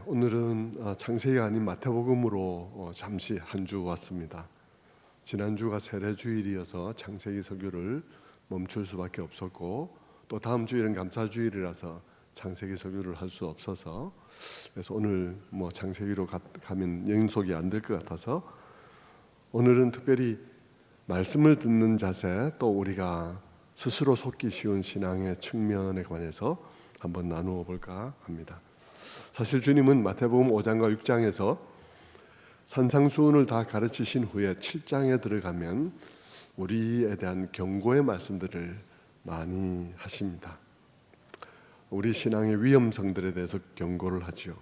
오늘은 창세기가 아닌 마태복음으로 잠시 한 주 왔습니다. 지난주가 세례주일이어서 창세기 설교를 멈출 수밖에 없었고, 또 다음 주일은 감사주일이라서 창세기 설교를 할 수 없어서, 그래서 오늘 창세기로 가면 영속이 안 될 것 같아서 오늘은 특별히 말씀을 듣는 자세, 또 우리가 스스로 속기 쉬운 신앙의 측면에 관해서 한번 나누어 볼까 합니다. 사실 주님은 마태복음 5장과 6장에서 산상수훈을 다 가르치신 후에 7장에 들어가면 우리에 대한 경고의 말씀들을 많이 하십니다. 우리 신앙의 위험성들에 대해서 경고를 하죠.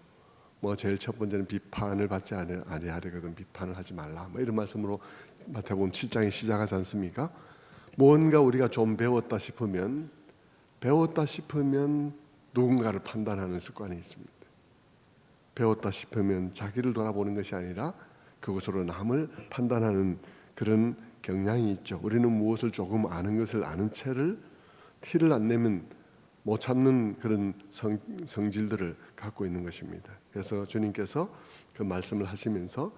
제일 첫 번째는 비판을 받지 아니하려거든 비판을 하지 말라, 이런 말씀으로 마태복음 7장이 시작하지 않습니까? 뭔가 우리가 좀 배웠다 싶으면 누군가를 판단하는 습관이 있습니다. 배웠다 싶으면 자기를 돌아보는 것이 아니라 그것으로 남을 판단하는 그런 경향이 있죠. 우리는 무엇을 조금 아는 것을 아는 채를 티를 안 내면 못 참는 그런 성질들을 갖고 있는 것입니다. 그래서 주님께서 그 말씀을 하시면서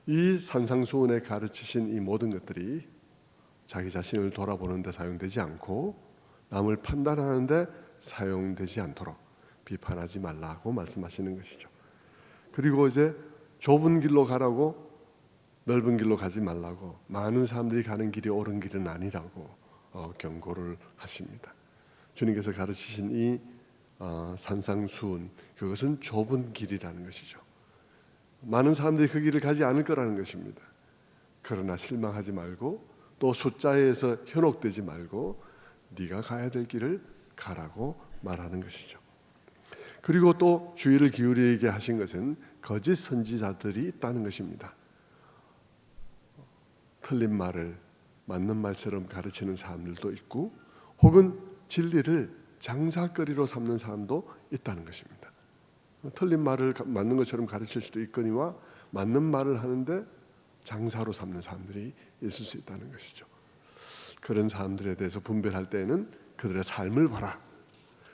이 산상수훈에 가르치신 이 모든 것들이 자기 자신을 돌아보는 데 사용되지 않고 남을 판단하는 데 사용되지 않도록 비판하지 말라고 말씀하시는 것이죠. 그리고 이제 좁은 길로 가라고, 넓은 길로 가지 말라고, 많은 사람들이 가는 길이 옳은 길은 아니라고 경고를 하십니다. 주님께서 가르치신 이 산상수훈, 그것은 좁은 길이라는 것이죠. 많은 사람들이 그 길을 가지 않을 거라는 것입니다. 그러나 실망하지 말고, 또 숫자에서 현혹되지 말고 네가 가야 될 길을 가라고 말하는 것이죠. 그리고 또 주의를 기울이게 하신 것은 거짓 선지자들이 있다는 것입니다. 틀린 말을 맞는 말처럼 가르치는 사람들도 있고, 혹은 진리를 장사거리로 삼는 사람도 있다는 것입니다. 틀린 말을 맞는 것처럼 가르칠 수도 있거니와 맞는 말을 하는데 장사로 삼는 사람들이 있을 수 있다는 것이죠. 그런 사람들에 대해서 분별할 때에는 그들의 삶을 봐라,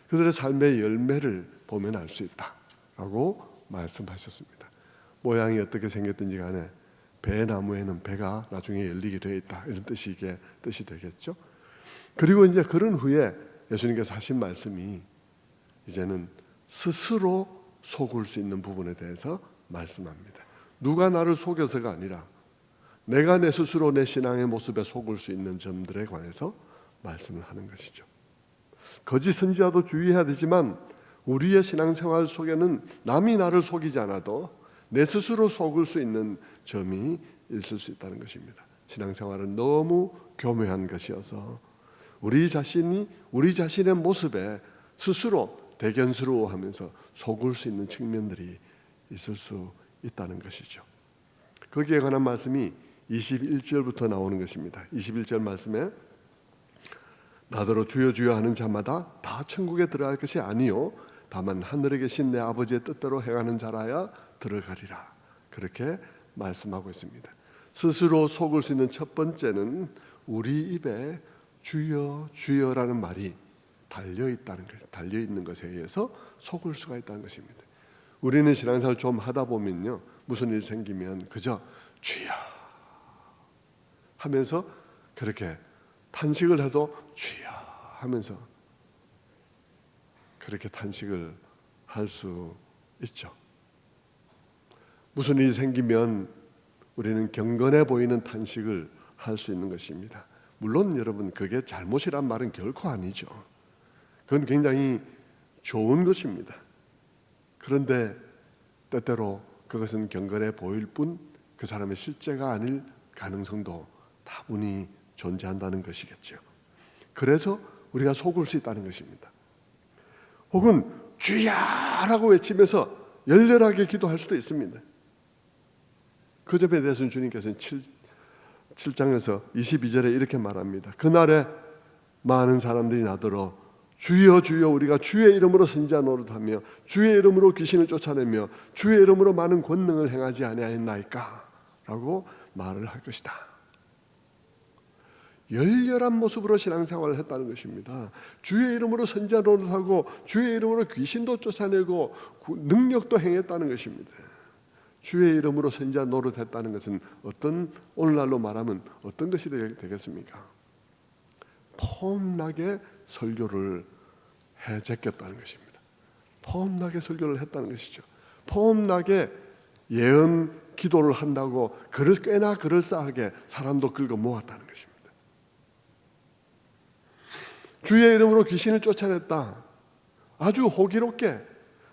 그들의 삶의 열매를 보면 알 수 있다라고 말씀하셨습니다. 모양이 어떻게 생겼든지 간에 배나무에는 배가 나중에 열리게 되어 있다, 이런 뜻이 되겠죠. 그리고 이제 그런 후에 예수님께서 하신 말씀이 이제는 스스로 속을 수 있는 부분에 대해서 말씀합니다. 누가 나를 속여서가 아니라 내가 내 스스로 내 신앙의 모습에 속을 수 있는 점들에 관해서 말씀을 하는 것이죠. 거짓 선지자도 주의해야 되지만 우리의 신앙생활 속에는 남이 나를 속이지 않아도 내 스스로 속을 수 있는 점이 있을 수 있다는 것입니다. 신앙생활은 너무 교묘한 것이어서 우리 자신의 모습에 스스로 대견스러워하면서 속을 수 있는 측면들이 있을 수 있다는 것이죠. 거기에 관한 말씀이 21절부터 나오는 것입니다. 21절 말씀에 나더러 주여 주여 하는 자마다 다 천국에 들어갈 것이 아니요 다만 하늘에 계신 내 아버지의 뜻대로 행하는 자라야 들어가리라, 그렇게 말씀하고 있습니다. 스스로 속을 수 있는 첫 번째는 우리 입에 주여 주여라는 말이 달려있는 것에 의해서 속을 수가 있다는 것입니다. 우리는 신앙생활 좀 하다 보면요, 무슨 일 생기면 그저 주여 하면서 그렇게 탄식을 해도 주여 하면서 그렇게 탄식을 할 수 있죠. 무슨 일이 생기면 우리는 경건해 보이는 탄식을 할 수 있는 것입니다. 물론 여러분, 그게 잘못이란 말은 결코 아니죠. 그건 굉장히 좋은 것입니다. 그런데 때때로 그것은 경건해 보일 뿐 그 사람의 실제가 아닐 가능성도 다분히 존재한다는 것이겠죠. 그래서 우리가 속을 수 있다는 것입니다. 혹은 주야라고 외치면서 열렬하게 기도할 수도 있습니다. 그 점에 대해서는 주님께서는 7장에서 22절에 이렇게 말합니다. 그날에 많은 사람들이 나더러 주여 주여 우리가 주의 이름으로 선지자 노릇하며 주의 이름으로 귀신을 쫓아내며 주의 이름으로 많은 권능을 행하지 아니하였나이까? 라고 말을 할 것이다. 열렬한 모습으로 신앙생활을 했다는 것입니다. 주의 이름으로 선지자 노릇하고 주의 이름으로 귀신도 쫓아내고 능력도 행했다는 것입니다. 주의 이름으로 선지자 노릇했다는 것은 오늘날로 말하면 어떤 것이 되겠습니까? 폼나게 설교를 해 제꼈다는 것입니다. 폼나게 설교를 했다는 것이죠. 폼나게 예언 기도를 한다고 꽤나 그럴싸하게 사람도 긁어 모았다는 것입니다. 주의 이름으로 귀신을 쫓아냈다. 아주 호기롭게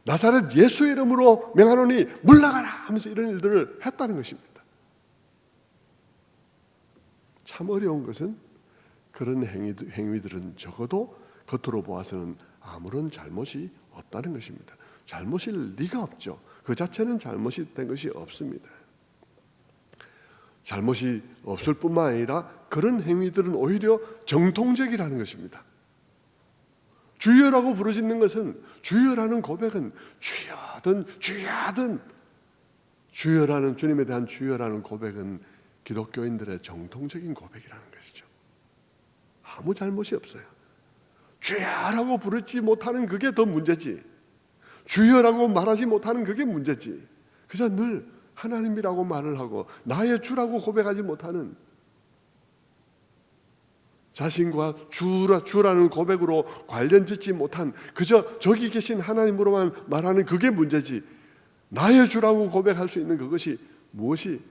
나사렛 예수의 이름으로 명하노니 물러가라 하면서 이런 일들을 했다는 것입니다. 참 어려운 것은 그런 행위들은 적어도 겉으로 보아서는 아무런 잘못이 없다는 것입니다. 잘못일 리가 없죠. 그 자체는 잘못이 된 것이 없습니다. 잘못이 없을 뿐만 아니라 그런 행위들은 오히려 정통적이라는 것입니다. 주여라고 부르짖는 것은, 주여라는 고백은 주여든 주여든, 주여라는, 주님에 대한 주여라는 고백은 기독교인들의 정통적인 고백이라는 것이죠. 아무 잘못이 없어요. 주여라고 부르지 못하는 그게 더 문제지, 주여라고 말하지 못하는 그게 문제지. 그저 늘 하나님이라고 말을 하고 나의 주라고 고백하지 못하는, 자신과 주라는 고백으로 관련 짓지 못한, 그저 저기 계신 하나님으로만 말하는 그게 문제지, 나의 주라고 고백할 수 있는 그것이 무엇이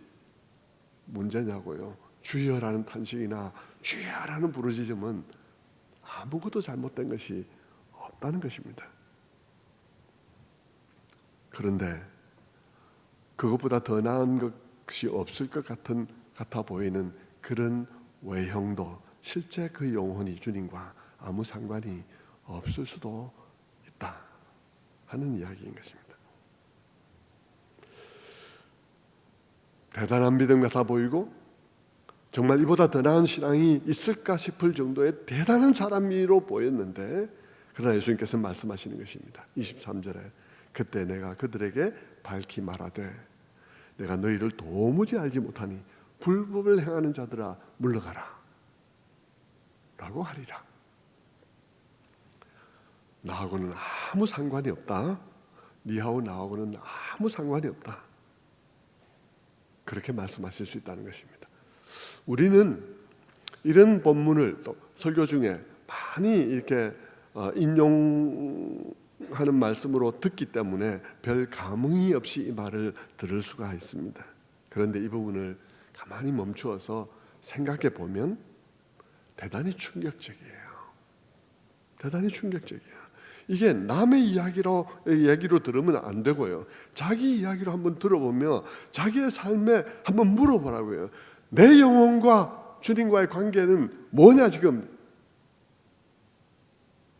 문제냐고요. 주여라는 탄식이나 주여라는 부르짖음은 아무것도 잘못된 것이 없다는 것입니다. 그런데 그것보다 더 나은 것이 없을 것 같아 보이는 그런 외형도 실제 그 영혼이 주님과 아무 상관이 없을 수도 있다 하는 이야기인 것입니다. 대단한 믿음 같아 보이고 정말 이보다 더 나은 신앙이 있을까 싶을 정도의 대단한 사람으로 보였는데, 그러나 예수님께서 말씀하시는 것입니다. 23절에 그때 내가 그들에게 밝히 말하되 내가 너희를 도무지 알지 못하니 불법을 행하는 자들아 물러가라 라고 하리라. 나하고는 아무 상관이 없다. 니하고 나하고는 아무 상관이 없다. 그렇게 말씀하실 수 있다는 것입니다. 우리는 이런 본문을 또 설교 중에 많이 이렇게 인용하는 말씀으로 듣기 때문에 별 감흥이 없이 이 말을 들을 수가 있습니다. 그런데 이 부분을 가만히 멈추어서 생각해 보면 대단히 충격적이에요. 대단히 충격적이에요. 이게 남의 얘기로 들으면 안 되고요. 자기 이야기로 한번 들어보며 자기의 삶에 한번 물어보라고요. 내 영혼과 주님과의 관계는 뭐냐 지금?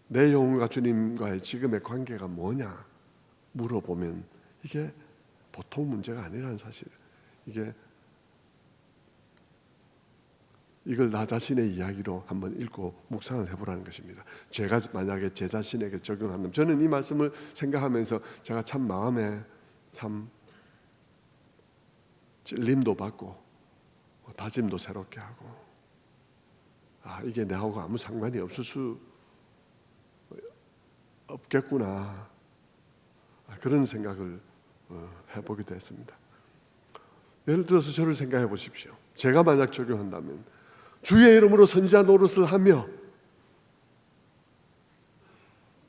내 영혼과 주님과의 지금의 관계가 뭐냐 물어보면 이게 보통 문제가 아니라는 사실. 이걸 나 자신의 이야기로 한번 읽고 묵상을 해보라는 것입니다. 제가 만약에 제 자신에게 적용한다면, 저는 이 말씀을 생각하면서 제가 참 마음에 참 찔림도 받고 다짐도 새롭게 하고, 이게 나하고 아무 상관이 없을 수 없겠구나, 그런 생각을 해보기도 했습니다. 예를 들어서 저를 생각해 보십시오. 제가 만약 적용한다면 주의 이름으로 선지자 노릇을 하며,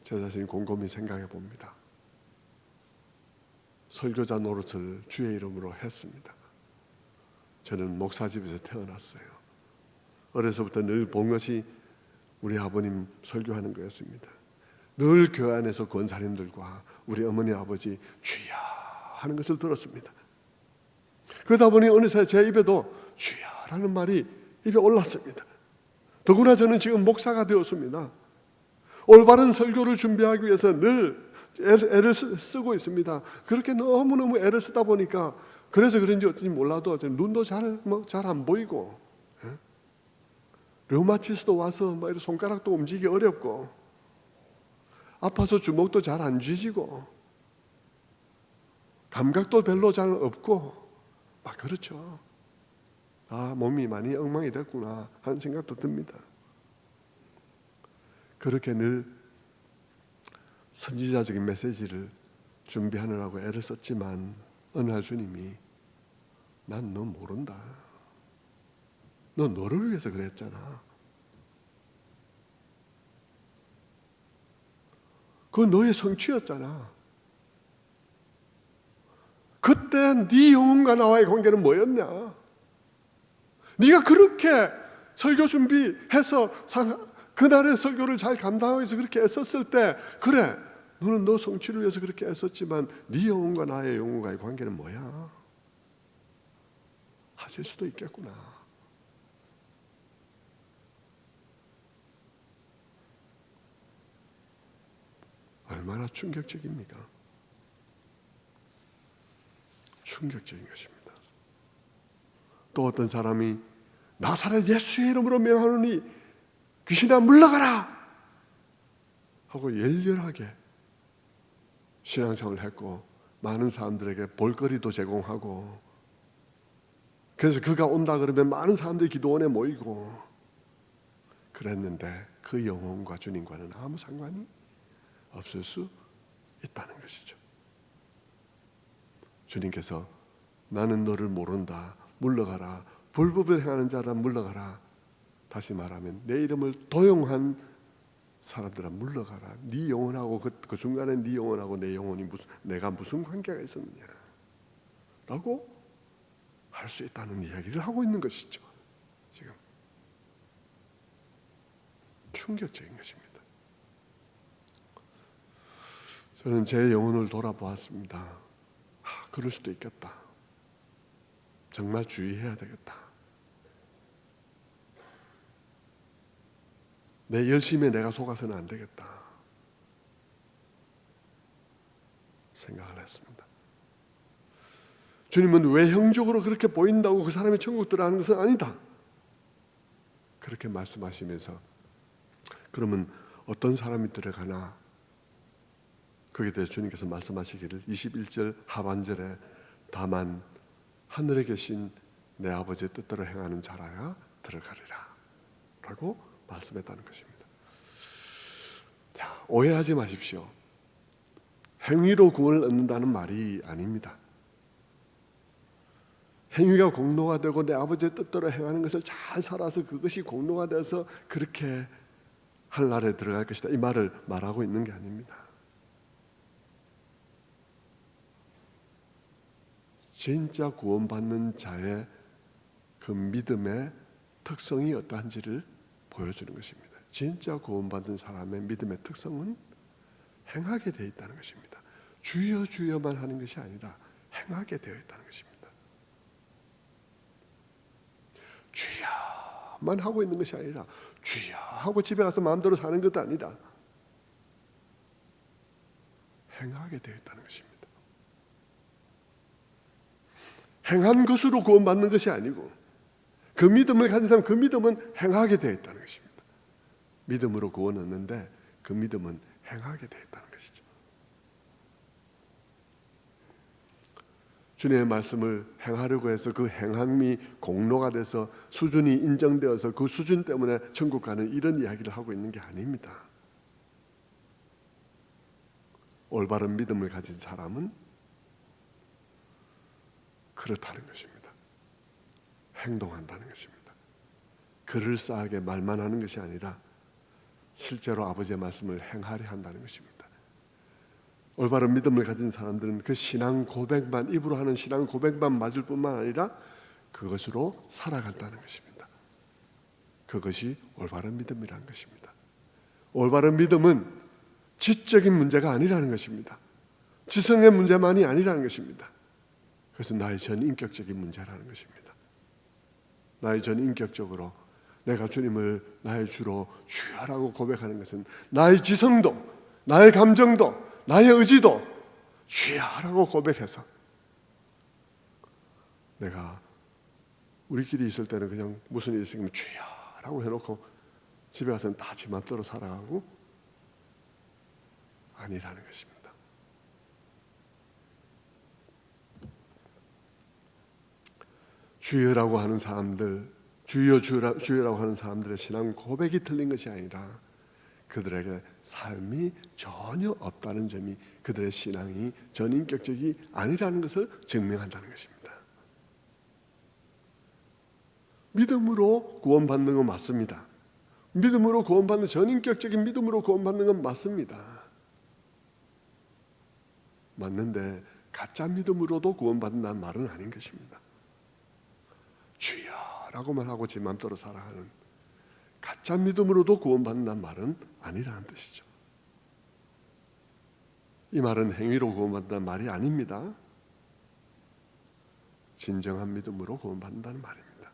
제 자신이 곰곰이 생각해 봅니다. 설교자 노릇을 주의 이름으로 했습니다. 저는 목사집에서 태어났어요. 어려서부터 늘 본 것이 우리 아버님 설교하는 거였습니다. 늘 교회 안에서 권사님들과 우리 어머니 아버지 주여 하는 것을 들었습니다. 그러다 보니 어느새 제 입에도 주여라는 말이 입에 올랐습니다. 더구나 저는 지금 목사가 되었습니다. 올바른 설교를 준비하기 위해서 늘 애를 쓰고 있습니다. 그렇게 너무너무 애를 쓰다 보니까 그래서 그런지 어쩐지 몰라도 눈도 잘 안 보이고, 류마티스도 와서 이렇게 손가락도 움직이기 어렵고, 아파서 주먹도 잘 안 쥐지고, 감각도 별로 잘 없고, 그렇죠. 몸이 많이 엉망이 됐구나 하는 생각도 듭니다. 그렇게 늘 선지자적인 메시지를 준비하느라고 애를 썼지만 어느 날 주님이 난 너 모른다. 너 너를 위해서 그랬잖아. 그건 너의 성취였잖아. 그때 네 영혼과 나와의 관계는 뭐였냐? 네가 그렇게 설교 준비해서 그날의 설교를 잘 감당하기 위해서 그렇게 애썼을 때 그래 너는 너 성취를 위해서 그렇게 애썼지만 네 영혼과 나의 영혼과의 관계는 뭐야? 하실 수도 있겠구나. 얼마나 충격적입니까? 충격적인 것입니다. 또 어떤 사람이 나사렛 예수의 이름으로 명하노니 귀신아 물러가라 하고 열렬하게 신앙생활을 했고 많은 사람들에게 볼거리도 제공하고 그래서 그가 온다 그러면 많은 사람들이 기도원에 모이고 그랬는데 그 영혼과 주님과는 아무 상관이 없을 수 있다는 것이죠. 주님께서 나는 너를 모른다 물러가라 불법을 행하는 자라 물러가라. 다시 말하면 내 이름을 도용한 사람들아 물러가라. 네 영혼하고 그 중간에 네 영혼하고 내 영혼이 내가 무슨 관계가 있었느냐 라고 할 수 있다는 이야기를 하고 있는 것이죠. 지금 충격적인 것입니다. 저는 제 영혼을 돌아보았습니다. 그럴 수도 있겠다. 정말 주의해야 되겠다. 내 열심에 내가 속아서는 안 되겠다 생각을 했습니다. 주님은 외형적으로 그렇게 보인다고 그 사람이 천국 들어가는 것은 아니다 그렇게 말씀하시면서 그러면 어떤 사람이 들어가나 거기에 대해 주님께서 말씀하시기를 21절 하반절에 다만 하늘에 계신 내 아버지의 뜻대로 행하는 자라야 들어가리라 라고 말씀했다는 것입니다. 자, 오해하지 마십시오. 행위로 구원을 얻는다는 말이 아닙니다. 행위가 공로가 되고 내 아버지의 뜻대로 행하는 것을 잘 살아서 그것이 공로가 돼서 그렇게 하늘나라에 들어갈 것이다 이 말을 말하고 있는 게 아닙니다. 진짜 구원받는 자의 그 믿음의 특성이 어떠한지를 보여주는 것입니다. 진짜 구원받은 사람의 믿음의 특성은 행하게 되어 있다는 것입니다. 주여 주여만 하는 것이 아니라 행하게 되어 있다는 것입니다. 주여만 하고 있는 것이 아니라 주여 하고 집에 가서 마음대로 사는 것도 아니라 행하게 되어 있다는 것입니다. 행한 것으로 구원받는 것이 아니고 그 믿음을 가진 사람 그 믿음은 행하게 되어 있다는 것입니다. 믿음으로 구원 얻는데 그 믿음은 행하게 되어 있다는 것이죠. 주님의 말씀을 행하려고 해서 그 행함이 공로가 돼서 수준이 인정되어서 그 수준 때문에 천국 가는 이런 이야기를 하고 있는 게 아닙니다. 올바른 믿음을 가진 사람은 그렇다는 것입니다. 행동한다는 것입니다. 그럴싸하게 말만 하는 것이 아니라 실제로 아버지의 말씀을 행하려 한다는 것입니다. 올바른 믿음을 가진 사람들은 그 신앙 고백만 입으로 하는 신앙 고백만 맞을 뿐만 아니라 그것으로 살아간다는 것입니다. 그것이 올바른 믿음이라는 것입니다. 올바른 믿음은 지적인 문제가 아니라는 것입니다. 지성의 문제만이 아니라는 것입니다. 그것은 나의 전인격적인 문제라는 것입니다. 나의 전인격적으로 내가 주님을 나의 주로 주여라고 고백하는 것은 나의 지성도 나의 감정도 나의 의지도 주여라고 고백해서 내가 우리끼리 있을 때는 그냥 무슨 일이 있으면 주여라고 해놓고 집에 가서는 다 지 맘대로 살아가고 아니라는 것입니다. 주여라고 하는 사람들, 주여라고 하는 사람들의 신앙 고백이 틀린 것이 아니라 그들에게 삶이 전혀 없다는 점이 그들의 신앙이 전인격적이 아니라는 것을 증명한다는 것입니다. 믿음으로 구원받는 건 맞습니다. 믿음으로 구원받는, 전인격적인 믿음으로 구원받는 건 맞습니다. 맞는데 가짜 믿음으로도 구원받는다는 말은 아닌 것입니다. 주여라고만 하고 제 마음대로 살아가는 가짜 믿음으로도 구원받는다는 말은 아니라는 뜻이죠. 이 말은 행위로 구원받는다는 말이 아닙니다. 진정한 믿음으로 구원받는다는 말입니다.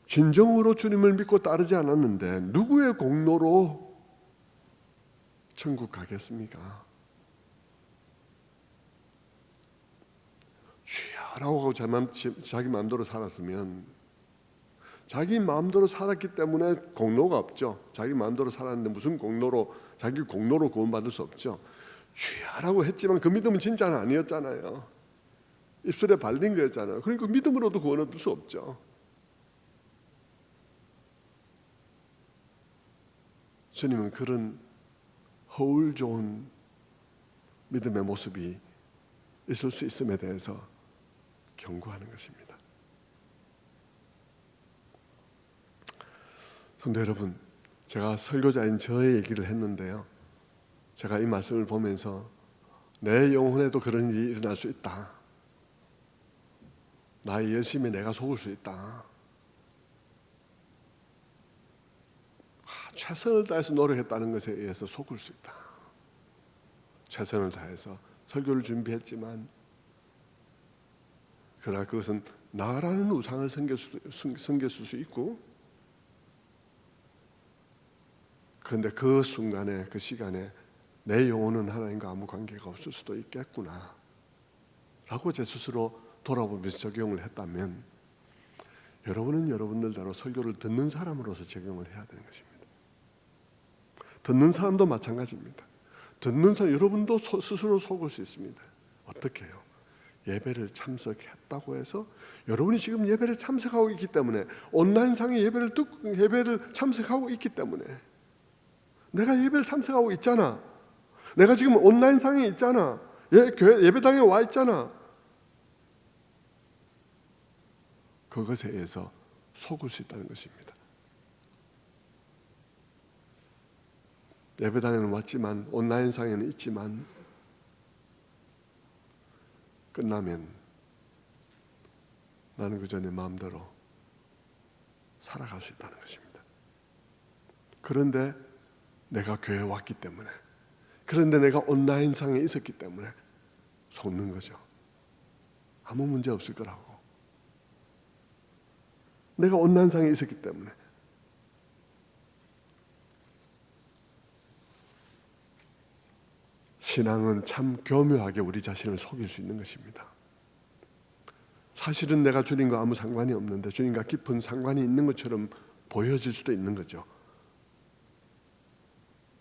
진정으로 주님을 믿고 따르지 않았는데 누구의 공로로 천국 가겠습니까? 주여라고 하고 자기 마음대로 살았으면, 자기 마음대로 살았기 때문에 공로가 없죠. 자기 마음대로 살았는데 무슨 공로로, 자기 공로로 구원받을 수 없죠. 주여라고 했지만 그 믿음은 진짜는 아니었잖아요. 입술에 발린 거였잖아요. 그러니까 믿음으로도 구원 얻을 수 없죠. 주님은 그런 허울 좋은 믿음의 모습이 있을 수 있음에 대해서 경고하는 것입니다. 성도 여러분, 제가 설교자인 저의 얘기를 했는데요, 제가 이 말씀을 보면서 내 영혼에도 그런 일이 일어날 수 있다, 나의 열심에 내가 속을 수 있다, 최선을 다해서 노력했다는 것에 의해서 속을 수 있다, 최선을 다해서 설교를 준비했지만 그러나 그것은 나라는 우상을 섬겼을 수 있고, 그런데 그 순간에, 그 시간에 내 영혼은 하나님과 아무 관계가 없을 수도 있겠구나 라고 제 스스로 돌아보면서 적용을 했다면, 여러분은 여러분들대로 설교를 듣는 사람으로서 적용을 해야 되는 것입니다. 듣는 사람도 마찬가지입니다. 듣는 사람, 여러분도 스스로 속을 수 있습니다. 어떻게 해요? 예배를 참석했다고 해서, 여러분이 지금 예배를 참석하고 있기 때문에, 온라인상의 예배를 참석하고 있기 때문에, 내가 예배를 참석하고 있잖아, 내가 지금 온라인상에 있잖아, 교회 예배당에 와 있잖아, 그것에 의해서 속을 수 있다는 것입니다. 예배당에는 왔지만, 온라인상에는 있지만, 끝나면 나는 그저 내 마음대로 살아갈 수 있다는 것입니다. 그런데 내가 교회에 왔기 때문에, 그런데 내가 온라인상에 있었기 때문에 속는 거죠. 아무 문제 없을 거라고. 내가 온라인상에 있었기 때문에. 신앙은 참 교묘하게 우리 자신을 속일 수 있는 것입니다. 사실은 내가 주님과 아무 상관이 없는데 주님과 깊은 상관이 있는 것처럼 보여질 수도 있는 거죠.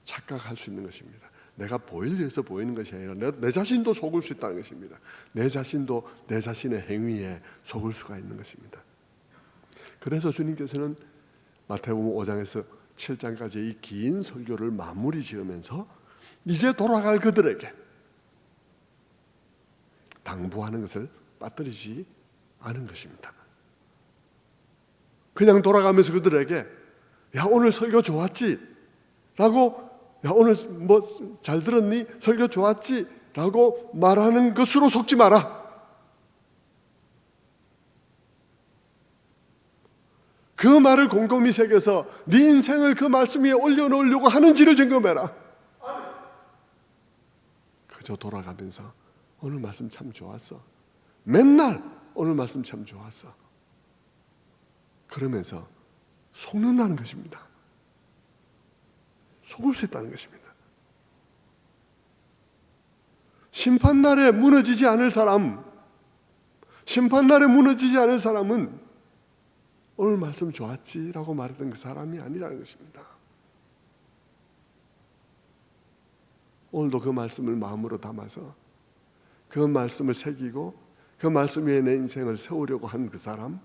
착각할 수 있는 것입니다. 내가 보일 위해서 보이는 것이 아니라 내 자신도 속을 수 있다는 것입니다. 내 자신도 내 자신의 행위에 속을 수가 있는 것입니다. 그래서 주님께서는 마태복음 5장에서 7장까지 이 긴 설교를 마무리 지으면서 이제 돌아갈 그들에게 당부하는 것을 빠뜨리지 않은 것입니다. 그냥 돌아가면서 그들에게 야 오늘 설교 좋았지? 라고 야 오늘 뭐 잘 들었니? 설교 좋았지? 라고 말하는 것으로 속지 마라. 그 말을 곰곰이 새겨서 네 인생을 그 말씀 위에 올려놓으려고 하는지를 점검해라. 그저 돌아가면서 오늘 말씀 참 좋았어. 맨날 오늘 말씀 참 좋았어. 그러면서 속는다는 것입니다. 속을 수 있다는 것입니다. 심판날에 무너지지 않을 사람, 심판날에 무너지지 않을 사람은 오늘 말씀 좋았지? 라고 말했던 그 사람이 아니라는 것입니다. 오늘도 그 말씀을 마음으로 담아서 그 말씀을 새기고 그 말씀 위에 내 인생을 세우려고 한 그 사람,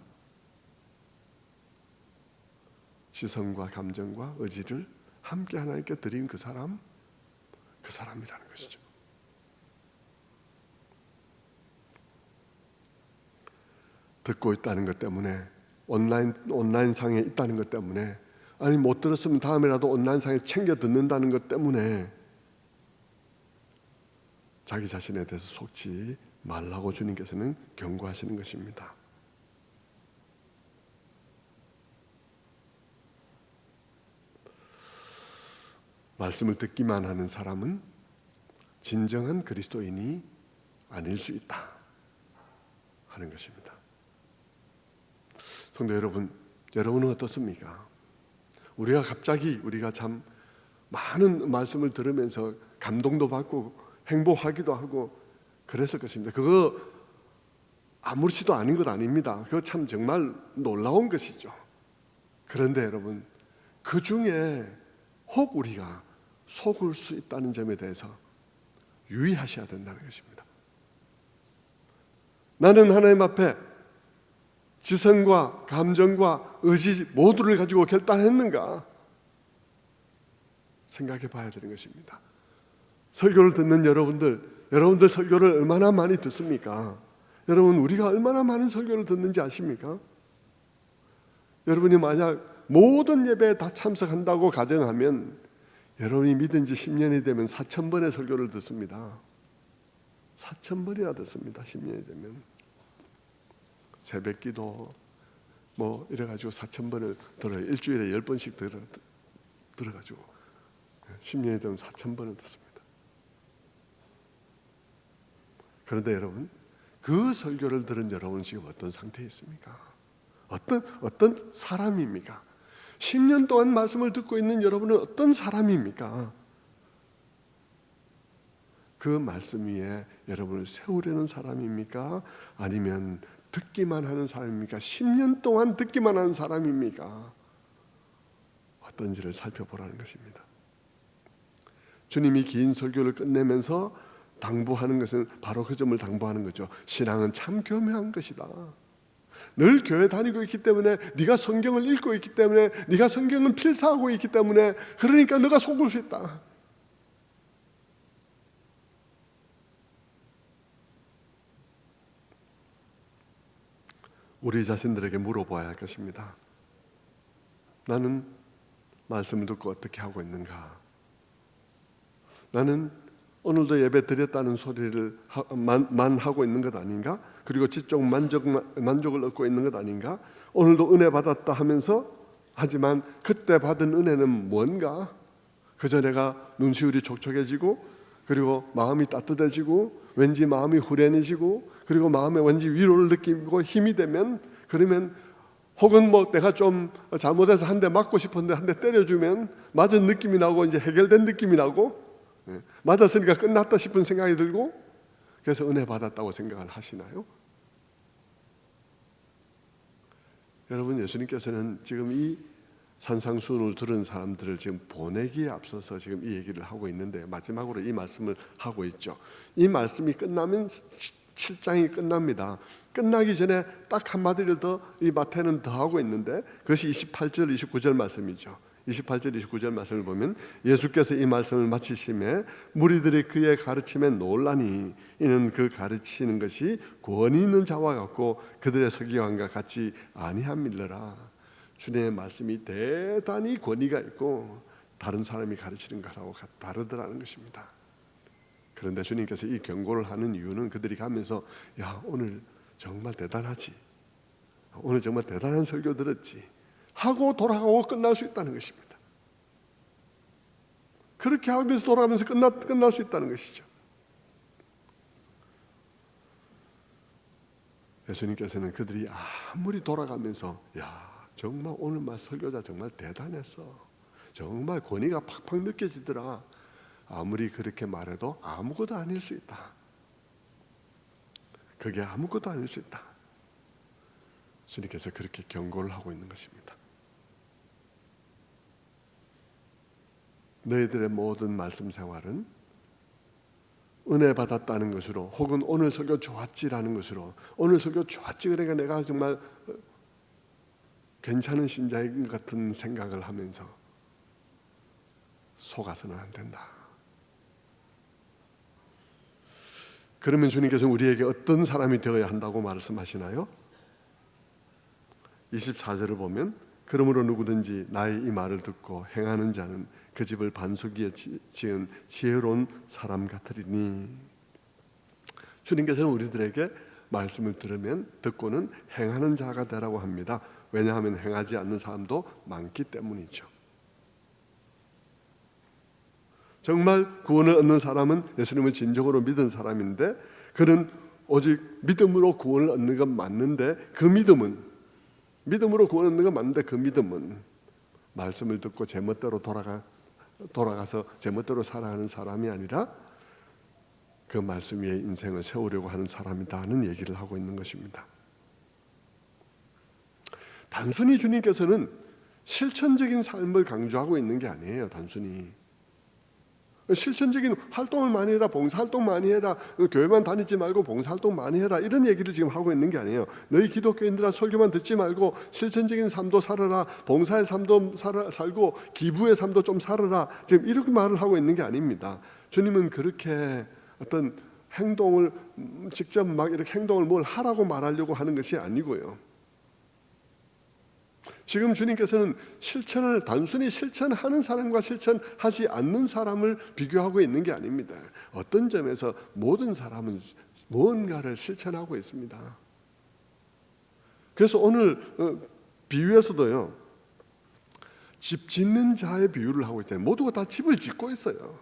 지성과 감정과 의지를 함께 하나님께 드린 그 사람이라는 것이죠. 듣고 있다는 것 때문에, 온라인상에 있다는 것 때문에, 아니 못 들었으면 다음에라도 온라인상에 챙겨 듣는다는 것 때문에 자기 자신에 대해서 속지 말라고 주님께서는 경고하시는 것입니다. 말씀을 듣기만 하는 사람은 진정한 그리스도인이 아닐 수 있다 하는 것입니다. 성도 여러분, 여러분은 어떻습니까? 우리가 참 많은 말씀을 들으면서 감동도 받고 행복하기도 하고 그랬을 것입니다. 그거 아무렇지도 않은 것 아닙니다. 그거 참 정말 놀라운 것이죠. 그런데 여러분, 그 중에 혹 우리가 속을 수 있다는 점에 대해서 유의하셔야 된다는 것입니다. 나는 하나님 앞에 지성과 감정과 의지 모두를 가지고 결단했는가 생각해 봐야 되는 것입니다. 설교를 듣는 여러분들 설교를 얼마나 많이 듣습니까? 여러분, 우리가 얼마나 많은 설교를 듣는지 아십니까? 여러분이 만약 모든 예배에 다 참석한다고 가정하면 여러분이 믿은 지 10년이 되면 4,000번의 설교를 듣습니다. 4,000번이나 듣습니다. 10년이 되면. 새벽기도 뭐 이래가지고 4,000번을 들어요. 일주일에 10번씩 들어가지고 10년이 되면 4,000번을 듣습니다. 그런데 여러분, 그 설교를 들은 여러분은 지금 어떤 상태에 있습니까? 어떤 사람입니까? 10년 동안 말씀을 듣고 있는 여러분은 어떤 사람입니까? 그 말씀 위에 여러분을 세우려는 사람입니까? 아니면 듣기만 하는 사람입니까? 10년 동안 듣기만 하는 사람입니까? 어떤지를 살펴보라는 것입니다. 주님이 긴 설교를 끝내면서 당부하는 것은 바로 그 점을 당부하는 거죠. 신앙은 참 교묘한 것이다. 늘 교회 다니고 있기 때문에, 네가 성경을 읽고 있기 때문에, 네가 성경을 필사하고 있기 때문에, 그러니까 네가 속을 수 있다. 우리 자신들에게 물어봐야 할 것입니다. 나는 말씀을 듣고 어떻게 하고 있는가? 나는 오늘도 예배 드렸다는 소리를 만 하고 있는 것 아닌가? 그리고 지적 만족을 얻고 있는 것 아닌가? 오늘도 은혜 받았다 하면서, 하지만 그때 받은 은혜는 뭔가? 그저 내가 눈시울이 촉촉해지고, 그리고 마음이 따뜻해지고, 왠지 마음이 후련해지고, 그리고 마음에 왠지 위로를 느끼고 힘이 되면, 그러면 혹은 뭐 내가 좀 잘못해서 한 대 맞고 싶은데 한 대 때려주면 맞은 느낌이 나고 이제 해결된 느낌이 나고, 맞았으니까 끝났다 싶은 생각이 들고, 그래서 은혜 받았다고 생각을 하시나요? 여러분, 예수님께서는 지금 이 산상수훈을 들은 사람들을 지금 보내기에 앞서서 지금 이 얘기를 하고 있는데, 마지막으로 이 말씀을 하고 있죠. 이 말씀이 끝나면 7장이 끝납니다. 끝나기 전에 딱 한마디를 더 이 마태는 더 하고 있는데, 그것이 28절 29절 말씀이죠. 28절 29절 말씀을 보면, 예수께서 이 말씀을 마치심에 무리들이 그의 가르침에 놀라니 이는 그 가르치는 것이 권위 있는 자와 같고 그들의 서기관과 같이 아니함일러라. 주님의 말씀이 대단히 권위가 있고 다른 사람이 가르치는 것하고 다르더라는 것입니다. 그런데 주님께서 이 경고를 하는 이유는 그들이 가면서, 야, 오늘 정말 대단하지, 오늘 정말 대단한 설교 들었지 하고 돌아가고 끝날 수 있다는 것입니다. 그렇게 하면서 돌아가면서 끝날 수 있다는 것이죠. 예수님께서는 그들이 아무리 돌아가면서, 야, 정말 오늘 말 설교자 정말 대단했어, 정말 권위가 팍팍 느껴지더라, 아무리 그렇게 말해도 아무것도 아닐 수 있다. 그게 아무것도 아닐 수 있다. 주님께서 그렇게 경고를 하고 있는 것입니다. 너희들의 모든 말씀 생활은 은혜 받았다는 것으로, 혹은 오늘 설교 좋았지라는 것으로, 오늘 설교 좋았지 그러니까 내가 정말 괜찮은 신자인 것 같은 생각을 하면서 속아서는 안 된다. 그러면 주님께서 우리에게 어떤 사람이 되어야 한다고 말씀하시나요? 24절을 보면 그러므로 누구든지 나의 이 말을 듣고 행하는 자는 그 집을 반석 위에 지은 지혜로운 사람 같으리니. 주님께서는 우리들에게 말씀을 들으면 듣고는 행하는 자가 되라고 합니다. 왜냐하면 행하지 않는 사람도 많기 때문이죠. 정말 구원을 얻는 사람은 예수님을 진정으로 믿은 사람인데, 그는 오직 믿음으로 구원을 얻는 건 맞는데, 그 믿음으로 구원 얻는 건 맞는데, 그 믿음은 말씀을 듣고 제멋대로 돌아가서 제멋대로 살아가는 사람이 아니라 그 말씀 위에 인생을 세우려고 하는 사람이다는 얘기를 하고 있는 것입니다. 단순히 주님께서는 실천적인 삶을 강조하고 있는 게 아니에요. 단순히 실천적인 활동을 많이 해라, 봉사활동 많이 해라, 교회만 다니지 말고 봉사활동 많이 해라, 이런 얘기를 지금 하고 있는 게 아니에요. 너희 기독교인들아, 설교만 듣지 말고 실천적인 삶도 살아라, 봉사의 삶도 살고 기부의 삶도 좀 살아라, 지금 이렇게 말을 하고 있는 게 아닙니다. 주님은 그렇게 어떤 행동을 직접 막 이렇게 행동을 뭘 하라고 말하려고 하는 것이 아니고요. 지금 주님께서는 실천을 단순히 실천하는 사람과 실천하지 않는 사람을 비교하고 있는 게 아닙니다. 어떤 점에서 모든 사람은 무언가를 실천하고 있습니다. 그래서 오늘 비유에서도요, 집 짓는 자의 비유를 하고 있잖아요. 모두가 다 집을 짓고 있어요.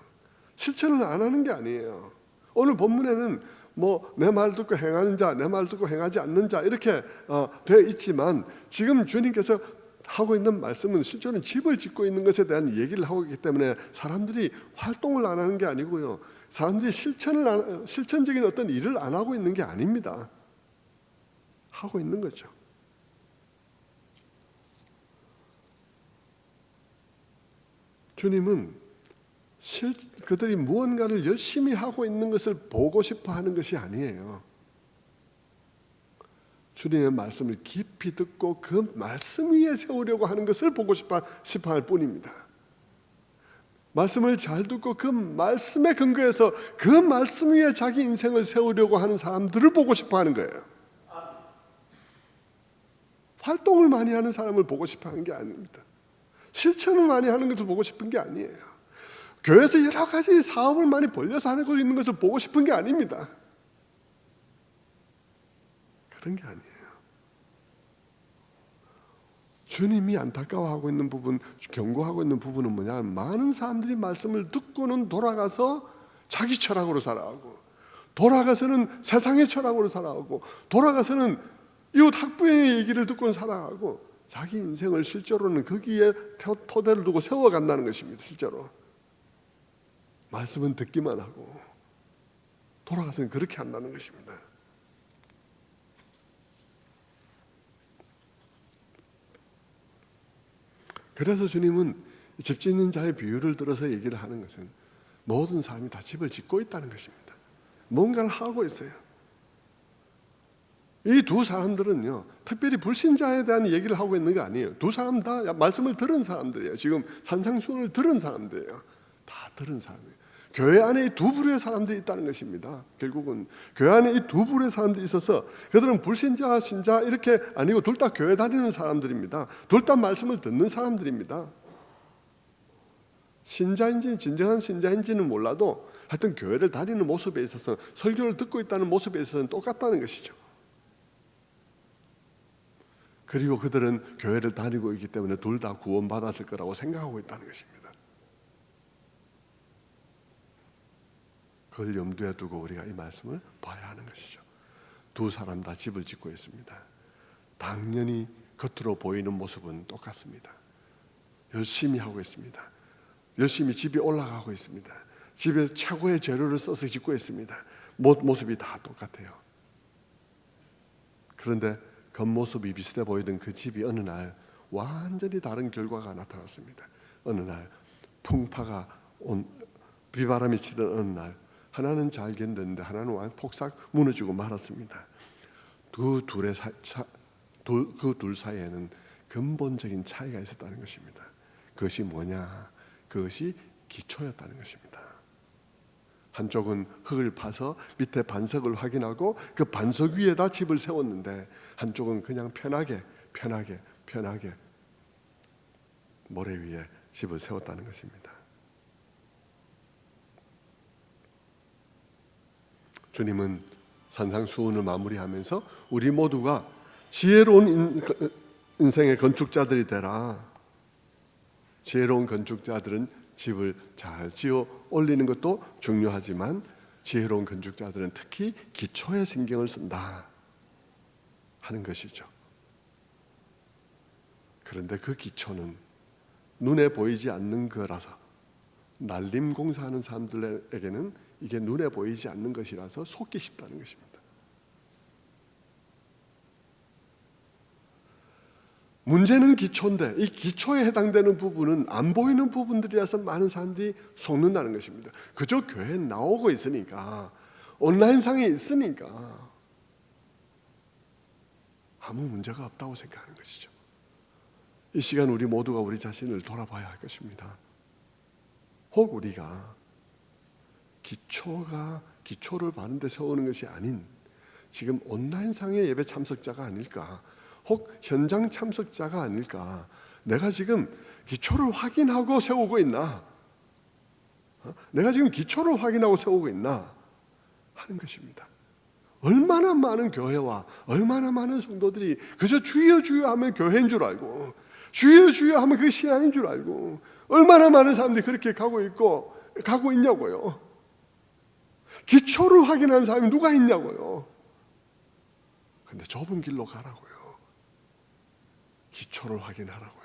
실천을 안 하는 게 아니에요. 오늘 본문에는 내 말 듣고 행하는 자, 내 말 듣고 행하지 않는 자, 이렇게 되어 있지만, 지금 주님께서 하고 있는 말씀은 실제로는 집을 짓고 있는 것에 대한 얘기를 하고 있기 때문에 사람들이 활동을 안 하는 게 아니고요, 사람들이 실천적인 어떤 일을 안 하고 있는 게 아닙니다. 하고 있는 거죠. 주님은 그들이 무언가를 열심히 하고 있는 것을 보고 싶어 하는 것이 아니에요. 주님의 말씀을 깊이 듣고 그 말씀 위에 세우려고 하는 것을 보고 싶어 할 뿐입니다. 말씀을 잘 듣고 그 말씀에 근거해서 그 말씀 위에 자기 인생을 세우려고 하는 사람들을 보고 싶어 하는 거예요. 활동을 많이 하는 사람을 보고 싶어 하는 게 아닙니다. 실천을 많이 하는 것을 보고 싶은 게 아니에요. 교회에서 여러 가지 사업을 많이 벌려서 하는 거 있는 것을 보고 싶은 게 아닙니다. 그런 게 아니에요. 주님이 안타까워하고 있는 부분, 경고하고 있는 부분은 뭐냐면, 많은 사람들이 말씀을 듣고는 돌아가서 자기 철학으로 살아가고, 돌아가서는 세상의 철학으로 살아가고, 돌아가서는 이웃 학부형의 얘기를 듣고는 살아가고, 자기 인생을 실제로는 거기에 토대를 두고 세워간다는 것입니다. 실제로 말씀은 듣기만 하고 돌아가서는 그렇게 한다는 것입니다. 그래서 주님은 집 짓는 자의 비유를 들어서 얘기를 하는 것은 모든 사람이 다 집을 짓고 있다는 것입니다. 뭔가를 하고 있어요. 이 두 사람들은요, 특별히 불신자에 대한 얘기를 하고 있는 게 아니에요. 두 사람 다 말씀을 들은 사람들이에요. 지금 산상수훈을 들은 사람들이에요. 다 들은 사람이에요. 교회 안에 이 두 부류의 사람들이 있다는 것입니다. 결국은 교회 안에 이 두 부류의 사람들이 있어서 그들은 불신자, 신자 이렇게 아니고 둘 다 교회 다니는 사람들입니다. 둘 다 말씀을 듣는 사람들입니다. 신자인지 진정한 신자인지는 몰라도 하여튼 교회를 다니는 모습에 있어서, 설교를 듣고 있다는 모습에 있어서는 똑같다는 것이죠. 그리고 그들은 교회를 다니고 있기 때문에 둘 다 구원받았을 거라고 생각하고 있다는 것입니다. 그걸 염두에 두고 우리가 이 말씀을 봐야 하는 것이죠. 두 사람 다 집을 짓고 있습니다. 당연히 겉으로 보이는 모습은 똑같습니다. 열심히 하고 있습니다. 열심히 집이 올라가고 있습니다. 집에 최고의 재료를 써서 짓고 있습니다. 모습이 다 똑같아요. 그런데 겉모습이 비슷해 보이던 그 집이 어느 날 완전히 다른 결과가 나타났습니다. 어느 날 풍파가 비바람이 치던 어느 날 하나는 잘 견뎠는데 하나는 폭삭 무너지고 말았습니다. 그 둘 사이에는 근본적인 차이가 있었다는 것입니다. 그것이 뭐냐? 그것이 기초였다는 것입니다. 한쪽은 흙을 파서 밑에 반석을 확인하고 그 반석 위에다 집을 세웠는데, 한쪽은 그냥 편하게 모래 위에 집을 세웠다는 것입니다. 주님은 산상수훈을 마무리하면서 우리 모두가 지혜로운 인생의 건축자들이 되라. 지혜로운 건축자들은 집을 잘 지어 올리는 것도 중요하지만 지혜로운 건축자들은 특히 기초에 신경을 쓴다 하는 것이죠. 그런데 그 기초는 눈에 보이지 않는 거라서, 날림 공사하는 사람들에게는 이게 눈에 보이지 않는 것이라서 속기 쉽다는 것입니다. 문제는 기초인데 이 기초에 해당되는 부분은 안 보이는 부분들이라서 많은 사람들이 속는다는 것입니다. 그저 교회에 나오고 있으니까, 온라인상에 있으니까 아무 문제가 없다고 생각하는 것이죠. 이 시간 우리 모두가 우리 자신을 돌아봐야 할 것입니다. 혹 우리가 기초를 바른 데 세우는 것이 아닌 지금 온라인상의 예배 참석자가 아닐까, 혹 현장 참석자가 아닐까. 내가 지금 기초를 확인하고 세우고 있나? 내가 지금 기초를 확인하고 세우고 있나? 하는 것입니다. 얼마나 많은 교회와 얼마나 많은 성도들이 그저 주여 주여 하면 교회인 줄 알고, 주여 주여 하면 그게 신앙인 줄 알고, 얼마나 많은 사람들이 그렇게 가고 있냐고요. 기초를 확인하는 사람이 누가 있냐고요. 근데 좁은 길로 가라고요. 기초를 확인하라고요.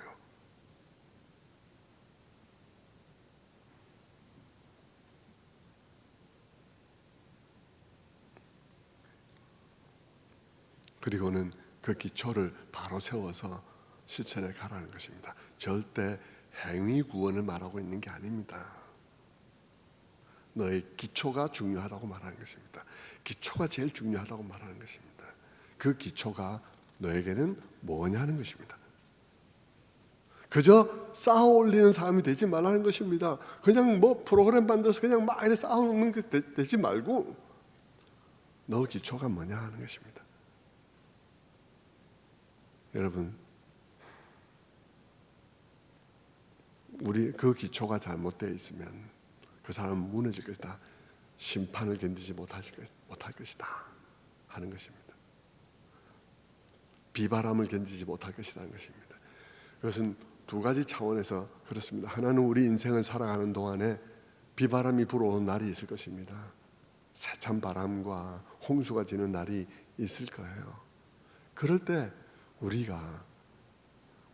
그리고는 그 기초를 바로 세워서 실천에 가라는 것입니다. 절대 행위 구원을 말하고 있는 게 아닙니다. 너의 기초가 중요하다고 말하는 것입니다. 기초가 제일 중요하다고 말하는 것입니다. 그 기초가 너에게는 뭐냐는 것입니다. 그저 쌓아 올리는 사람이 되지 말라는 것입니다. 그냥 프로그램 만들어서 그냥 막 이렇게 쌓아 놓는 게 되지 말고, 너 기초가 뭐냐 하는 것입니다. 여러분, 우리 그 기초가 잘못되어 있으면 그 사람은 무너질 것이다. 심판을 견디지 못할 것이다 하는 것입니다. 비바람을 견디지 못할 것이다 하는 것입니다. 그것은 두 가지 차원에서 그렇습니다. 하나는 우리 인생을 살아가는 동안에 비바람이 불어오는 날이 있을 것입니다. 세찬 바람과 홍수가 지는 날이 있을 거예요. 그럴 때 우리가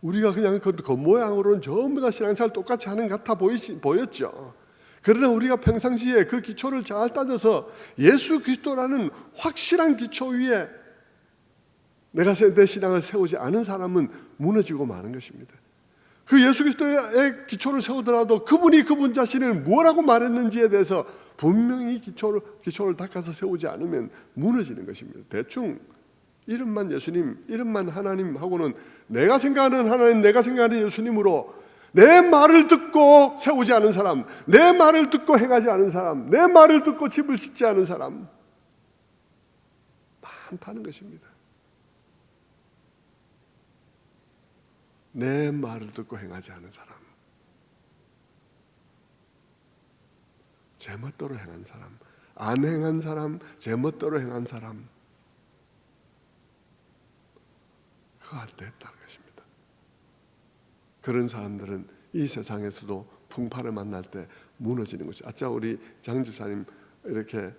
그냥 그 모양으로는 전부 다 신앙생활 똑같이 하는 것 같아 보였죠. 그러나 우리가 평상시에 그 기초를 잘 따져서 예수 그리스도라는 확실한 기초 위에 내가 내 신앙을 세우지 않은 사람은 무너지고 마는 것입니다. 그 예수 그리스도의 기초를 세우더라도 그분이 그분 자신을 뭐라고 말했는지에 대해서 분명히 기초를 닦아서 세우지 않으면 무너지는 것입니다. 대충 이름만 예수님, 이름만 하나님 하고는 내가 생각하는 하나님, 내가 생각하는 예수님으로 내 말을 듣고 세우지 않은 사람, 내 말을 듣고 행하지 않은 사람, 내 말을 듣고 집을 짓지 않은 사람 많다는 것입니다. 내 말을 듣고 행하지 않은 사람, 제멋대로 행한 사람, 안 행한 사람, 제멋대로 행한 사람, 그거 안 됐다는 것입니다. 그런 사람들은 이 세상에서도 풍파를 만날 때 무너지는 것이죠. 아까 우리 장 집사님 이렇게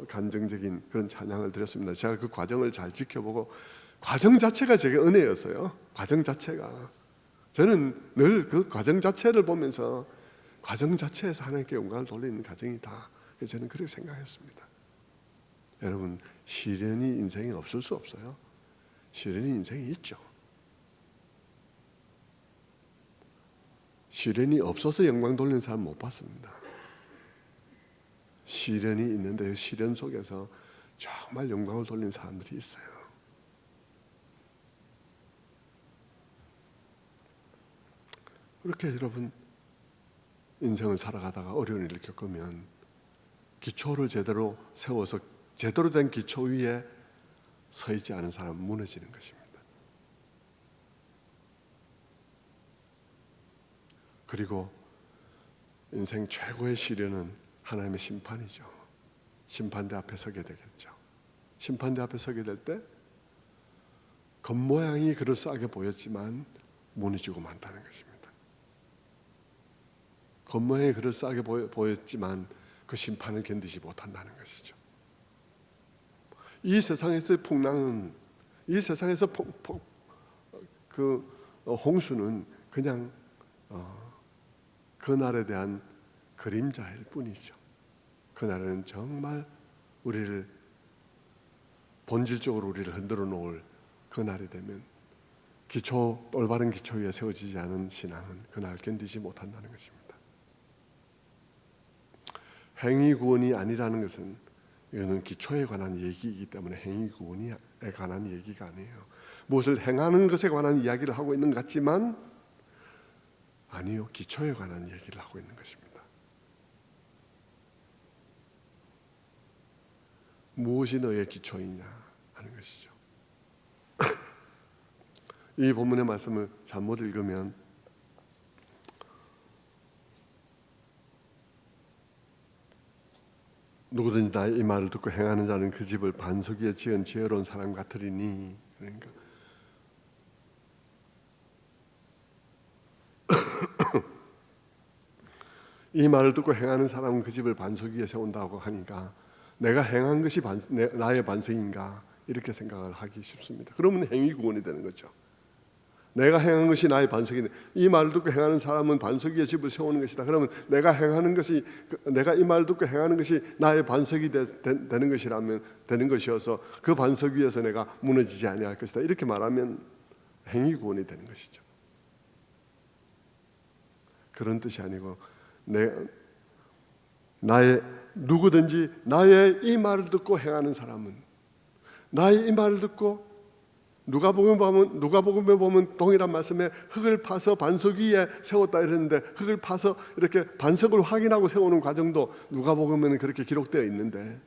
간증적인 그런 찬양을 드렸습니다. 제가 그 과정을 잘 지켜보고 과정 자체가 제게 은혜였어요. 과정 자체가. 저는 늘 그 과정 자체를 보면서 과정 자체에서 하나님께 영광을 돌리는 과정이다. 저는 그렇게 생각했습니다. 여러분, 시련이 인생에 없을 수 없어요. 시련이 인생에 있죠. 시련이 없어서 영광 돌리는 사람 못 봤습니다. 시련이 있는데 그 시련 속에서 정말 영광을 돌린 사람들이 있어요. 그렇게 여러분 인생을 살아가다가 어려운 일을 겪으면 기초를 제대로 세워서 제대로 된 기초 위에 서 있지 않은 사람은 무너지는 것입니다. 그리고 인생 최고의 시련은 하나님의 심판이죠. 심판대 앞에 서게 되겠죠. 심판대 앞에 서게 될 때 겉모양이 그럴싸하게 보였지만 무너지고 만다는 것입니다. 겉모양이 그럴싸하게 보였지만 그 심판을 견디지 못한다는 것이죠. 이 세상에서 풍랑은, 이 세상에서 홍수는 그냥 그날에 대한 그림자일 뿐이죠. 그날은 정말 우리를 본질적으로 우리를 흔들어 놓을 그날이 되면 올바른 기초 위에 세워지지 않은 신앙은 그날 견디지 못한다는 것입니다. 행위 구원이 아니라는 것은 이거는 기초에 관한 얘기이기 때문에 행위 구원에 관한 얘기가 아니에요. 무엇을 행하는 것에 관한 이야기를 하고 있는 것 같지만 아니요, 기초에 관한 얘기를 하고 있는 것입니다. 무엇이 너의 기초이냐 하는 것이죠. 이 본문의 말씀을 잘못 읽으면 누구든지 나의 이 말을 듣고 행하는 자는 그 집을 반석 위에 지은 지혜로운 사람 같으리니, 그러니까 이 말을 듣고 행하는 사람은 그 집을 반석 위에 세운다고 하니까 내가 행한 것이 나의 반석인가 이렇게 생각을 하기 쉽습니다. 그러면 행위 구원이 되는 거죠. 내가 행한 것이 나의 반석이네. 이 말을 듣고 행하는 사람은 반석 위에 집을 세우는 것이다. 그러면 내가 이 말을 듣고 행하는 것이 나의 반석이 되는 것이라면 되는 것이어서 그 반석 위에서 내가 무너지지 아니할 것이다. 이렇게 말하면 행위 구원이 되는 것이죠. 그런 뜻이 아니고 누구든지 나의 이 말을 듣고 행하는 사람은, 나의 이 말을 듣고 누가복음에 보면 동일한 말씀에 흙을 파서 반석 위에 세웠다 이랬는데 흙을 파서 이렇게 반석을 확인하고 세우는 과정도 누가복음에는 그렇게 기록되어 있는데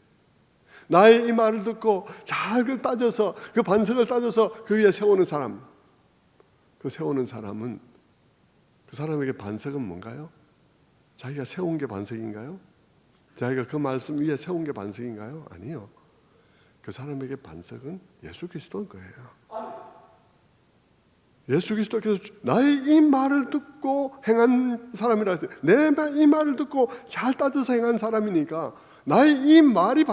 나의 이 말을 듣고 잘 따져서 그 반석을 따져서 그 위에 세우는 사람, 그 세우는 사람은 그 사람에게 반석은 뭔가요? 자기가 세운 게 반석인가요? 자기가 그 말씀 위에 세운 게 반석인가요? 아니요. 그 사람에게 반석은 예수 그리스도인 거예요. 예수 그리스도께서 나의 이 말을 듣고 행한 사람이라 했어요. 내 이 말을 듣고 잘 따져서 행한 사람이니까 나의 이 말이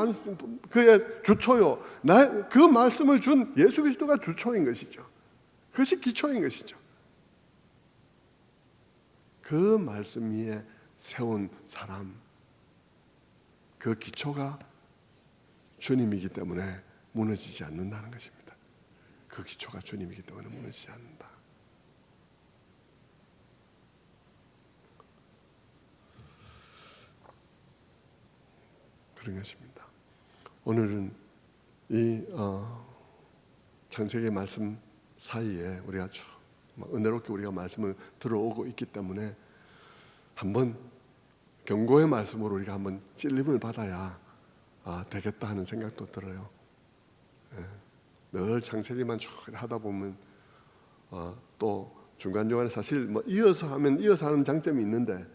그의 주초요. 그 말씀을 준 예수 그리스도가 주초인 것이죠. 그것이 기초인 것이죠. 그 말씀 위에 세운 사람, 그 기초가 주님이기 때문에 무너지지 않는다는 것입니다. 그 기초가 주님이기 때문에 무너지지 않는다. 그런 것입니다. 오늘은 이 창세기 말씀 사이에 우리가 은혜롭게 우리가 말씀을 들어오고 있기 때문에 한번 경고의 말씀으로 우리가 한번 찔림을 받아야 되겠다 하는 생각도 들어요. 늘 창세기만 쭉 하다 보면 또 중간중간에 사실 이어서 하는 장점이 있는데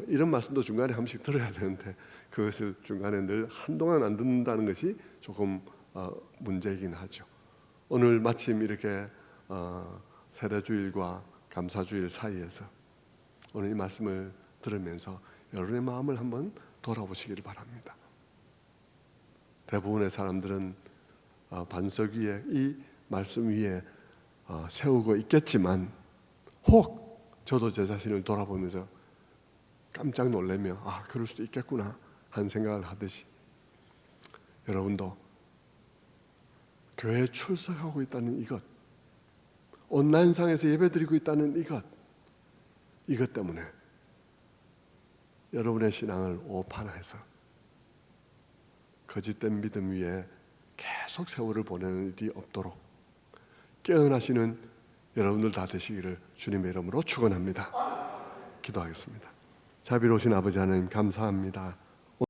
이런 말씀도 중간에 한 번씩 들어야 되는데 그것을 중간에 늘 한동안 안 듣는다는 것이 조금 문제이긴 하죠. 오늘 마침 이렇게 세례주일과 감사주일 사이에서 오늘 이 말씀을 들으면서 여러분의 마음을 한번 돌아보시기를 바랍니다. 대부분의 사람들은 반석 위에 이 말씀 위에 세우고 있겠지만 혹 저도 제 자신을 돌아보면서 깜짝 놀라며 그럴 수도 있겠구나 하는 생각을 하듯이 여러분도 교회에 출석하고 있다는 이것, 온라인상에서 예배드리고 있다는 이것 때문에 여러분의 신앙을 오판해서 거짓된 믿음 위에 계속 세월을 보내는 일이 없도록 깨어나시는 여러분들 다 되시기를 주님의 이름으로 축원합니다. 기도하겠습니다. 자비로우신 아버지 하나님 감사합니다.